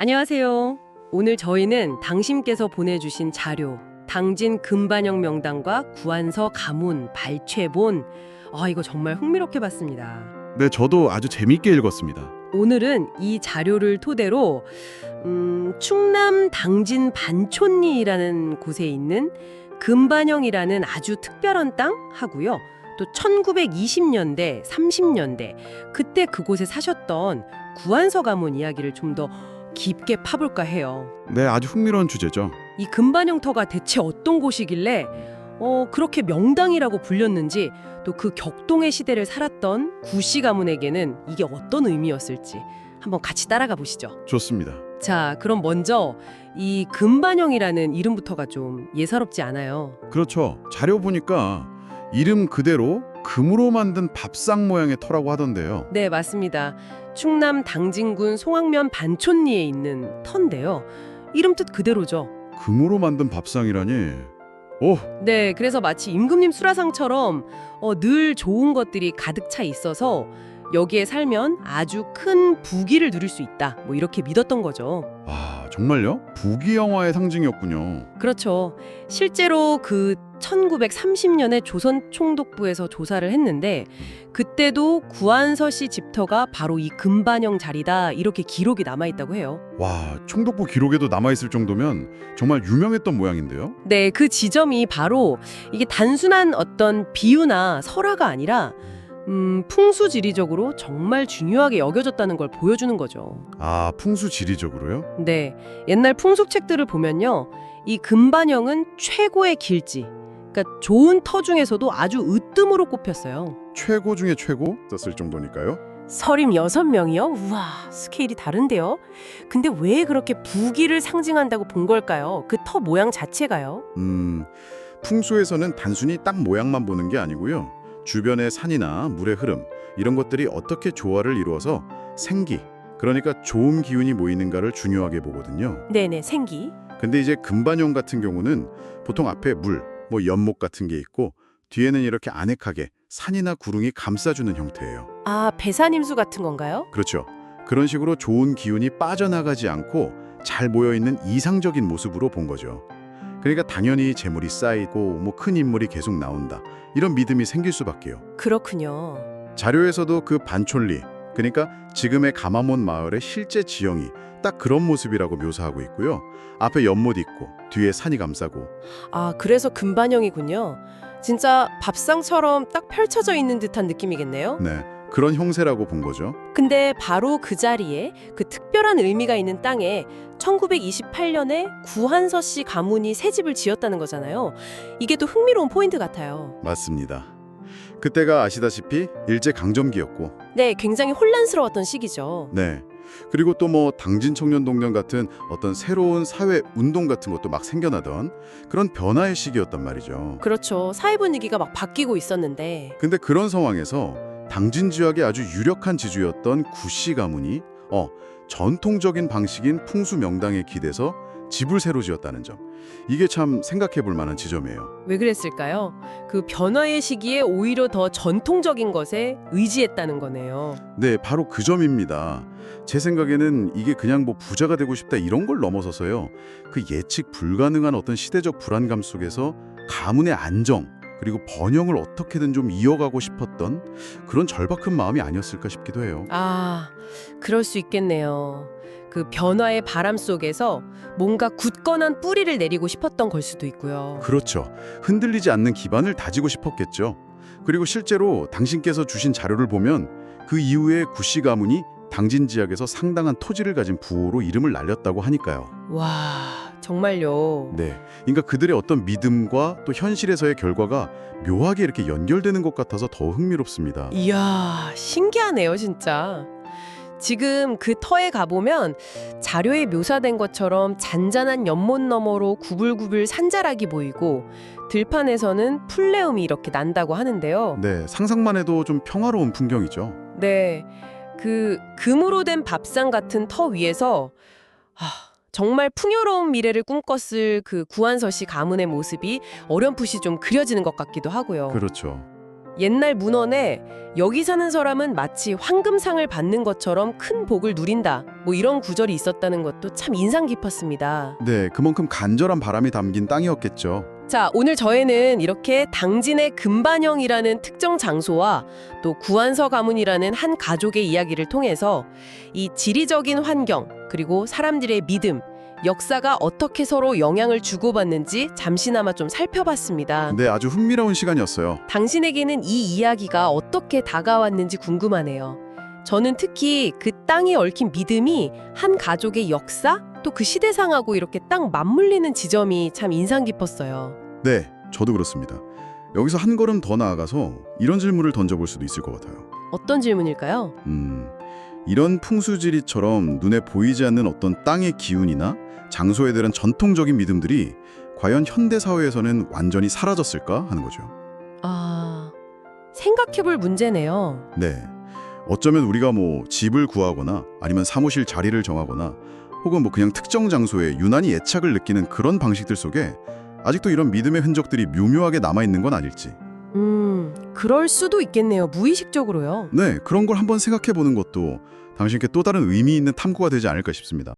안녕하세요. 오늘 저희는 당신께서 보내주신 자료, 당진 금반영 명단과 구안서 가문, 발췌본, 이거 정말 흥미롭게 봤습니다. 네, 저도 아주 재밌게 읽었습니다. 오늘은 이 자료를 토대로 충남 당진 반촌리라는 곳에 있는 금반영이라는 아주 특별한 땅 하고요. 또 1920년대, 30년대 그때 그곳에 사셨던 구안서 가문 이야기를 좀 더 깊게 파볼까 해요. 네, 아주 흥미로운 주제죠. 이 금반영터가 대체 어떤 곳이길래 그렇게 명당이라고 불렸는지, 또 그 격동의 시대를 살았던 구씨 가문에게는 이게 어떤 의미였을지 한번 같이 따라가 보시죠. 좋습니다. 자, 그럼 먼저 이 금반영이라는 이름부터가 좀 예사롭지 않아요. 그렇죠. 자료 보니까 이름 그대로 금으로 만든 밥상 모양의 터라고 하던데요. 네, 맞습니다. 충남 당진군 송악면 반촌리에 있는 터인데요. 이름 뜻 그대로죠. 금으로 만든 밥상이라니. 오, 네, 그래서 마치 임금님 수라상처럼 늘 좋은 것들이 가득 차 있어서 여기에 살면 아주 큰 부귀를 누릴 수 있다, 뭐 이렇게 믿었던 거죠. 정말요? 부귀 영화의 상징이었군요. 그렇죠. 실제로 그 1930년에 조선총독부에서 조사를 했는데 그때도 구안서 씨 집터가 바로 이 금반영 자리다, 이렇게 기록이 남아있다고 해요. 와, 총독부 기록에도 남아있을 정도면 정말 유명했던 모양인데요. 네, 그 지점이 바로 이게 단순한 어떤 비유나 설화가 아니라 풍수지리적으로 정말 중요하게 여겨졌다는 걸 보여주는 거죠. 풍수 지리적으로요? 네, 옛날 풍속책들을 보면요, 이 금반영은 최고의 길지, 그러니까 좋은 터 중에서도 아주 으뜸으로 꼽혔어요. 최고 중에 최고? 썼을 정도니까요. 서림 6명이요? 우와, 스케일이 다른데요? 근데 왜 그렇게 부귀를 상징한다고 본 걸까요? 그 터 모양 자체가요? 풍수에서는 단순히 땅 모양만 보는 게 아니고요. 주변의 산이나 물의 흐름, 이런 것들이 어떻게 조화를 이루어서 생기, 그러니까 좋은 기운이 모이는가를 중요하게 보거든요. 네네, 생기. 근데 이제 금반영 같은 경우는 보통 앞에 물, 연목 같은 게 있고 뒤에는 이렇게 아늑하게 산이나 구릉이 감싸주는 형태예요. 배산임수 같은 건가요? 그렇죠. 그런 식으로 좋은 기운이 빠져나가지 않고 잘 모여있는 이상적인 모습으로 본 거죠. 그러니까 당연히 재물이 쌓이고 큰 인물이 계속 나온다, 이런 믿음이 생길 수밖에요. 그렇군요. 자료에서도 그 반촌리, 그러니까 지금의 가마몬 마을의 실제 지형이 딱 그런 모습이라고 묘사하고 있고요. 앞에 연못 있고 뒤에 산이 감싸고. 그래서 금반영이군요. 진짜 밥상처럼 딱 펼쳐져 있는 듯한 느낌이겠네요. 네, 그런 형세라고 본 거죠. 근데 바로 그 자리에 그 특별한 의미가 있는 땅에 1928년에 구한서 씨 가문이 새 집을 지었다는 거잖아요. 이게 또 흥미로운 포인트 같아요. 맞습니다. 그때가 아시다시피 일제강점기였고, 네, 굉장히 혼란스러웠던 시기죠. 네. 그리고 또 당진 청년동련 같은 어떤 새로운 사회 운동 같은 것도 막 생겨나던 그런 변화의 시기였단 말이죠. 그렇죠. 사회 분위기가 막 바뀌고 있었는데. 근데 그런 상황에서 당진 지역의 아주 유력한 지주였던 구씨 가문이 전통적인 방식인 풍수 명당에 기대서 집을 새로 지었다는 점. 이게 참 생각해 볼 만한 지점이에요. 왜 그랬을까요? 그 변화의 시기에 오히려 더 전통적인 것에 의지했다는 거네요. 네, 바로 그 점입니다. 제 생각에는 이게 그냥 부자가 되고 싶다 이런 걸 넘어서서요. 그 예측 불가능한 어떤 시대적 불안감 속에서 가문의 안정, 그리고 번영을 어떻게든 좀 이어가고 싶었던 그런 절박한 마음이 아니었을까 싶기도 해요. 그럴 수 있겠네요. 그 변화의 바람 속에서 뭔가 굳건한 뿌리를 내리고 싶었던 걸 수도 있고요. 그렇죠. 흔들리지 않는 기반을 다지고 싶었겠죠. 그리고 실제로 당신께서 주신 자료를 보면 그 이후에 구씨 가문이 당진 지역에서 상당한 토지를 가진 부호로 이름을 날렸다고 하니까요. 와, 정말요. 네, 그러니까 그들의 어떤 믿음과 또 현실에서의 결과가 묘하게 이렇게 연결되는 것 같아서 더 흥미롭습니다. 이야, 신기하네요, 진짜. 지금 그 터에 가보면 자료에 묘사된 것처럼 잔잔한 연못 너머로 구불구불 산자락이 보이고 들판에서는 풀내음이 이렇게 난다고 하는데요. 네, 상상만 해도 좀 평화로운 풍경이죠. 네, 그 금으로 된 밥상 같은 터 위에서 정말 풍요로운 미래를 꿈꿨을 그 구한서 씨 가문의 모습이 어렴풋이 좀 그려지는 것 같기도 하고요. 그렇죠. 옛날 문헌에 여기 사는 사람은 마치 황금상을 받는 것처럼 큰 복을 누린다. 뭐 이런 구절이 있었다는 것도 참 인상 깊었습니다. 네, 그만큼 간절한 바람이 담긴 땅이었겠죠. 자, 오늘 저희는 이렇게 당진의 금반영이라는 특정 장소와 또 구안서 가문이라는 한 가족의 이야기를 통해서 이 지리적인 환경 그리고 사람들의 믿음, 역사가 어떻게 서로 영향을 주고받는지 잠시나마 좀 살펴봤습니다. 네, 아주 흥미로운 시간이었어요. 당신에게는 이 이야기가 어떻게 다가왔는지 궁금하네요. 저는 특히 그 땅에 얽힌 믿음이 한 가족의 역사, 또 그 시대상하고 이렇게 딱 맞물리는 지점이 참 인상 깊었어요. 네, 저도 그렇습니다. 여기서 한 걸음 더 나아가서 이런 질문을 던져볼 수도 있을 것 같아요. 어떤 질문일까요? 이런 풍수지리처럼 눈에 보이지 않는 어떤 땅의 기운이나 장소에 대한 전통적인 믿음들이 과연 현대 사회에서는 완전히 사라졌을까 하는 거죠. 아, 생각해볼 문제네요. 네. 어쩌면 우리가 뭐 집을 구하거나 아니면 사무실 자리를 정하거나 혹은 뭐 그냥 특정 장소에 유난히 애착을 느끼는 그런 방식들 속에 아직도 이런 믿음의 흔적들이 묘묘하게 남아있는 건 아닐지. 그럴 수도 있겠네요. 무의식적으로요. 네, 그런 걸 한번 생각해 보는 것도 당신께 또 다른 의미 있는 탐구가 되지 않을까 싶습니다.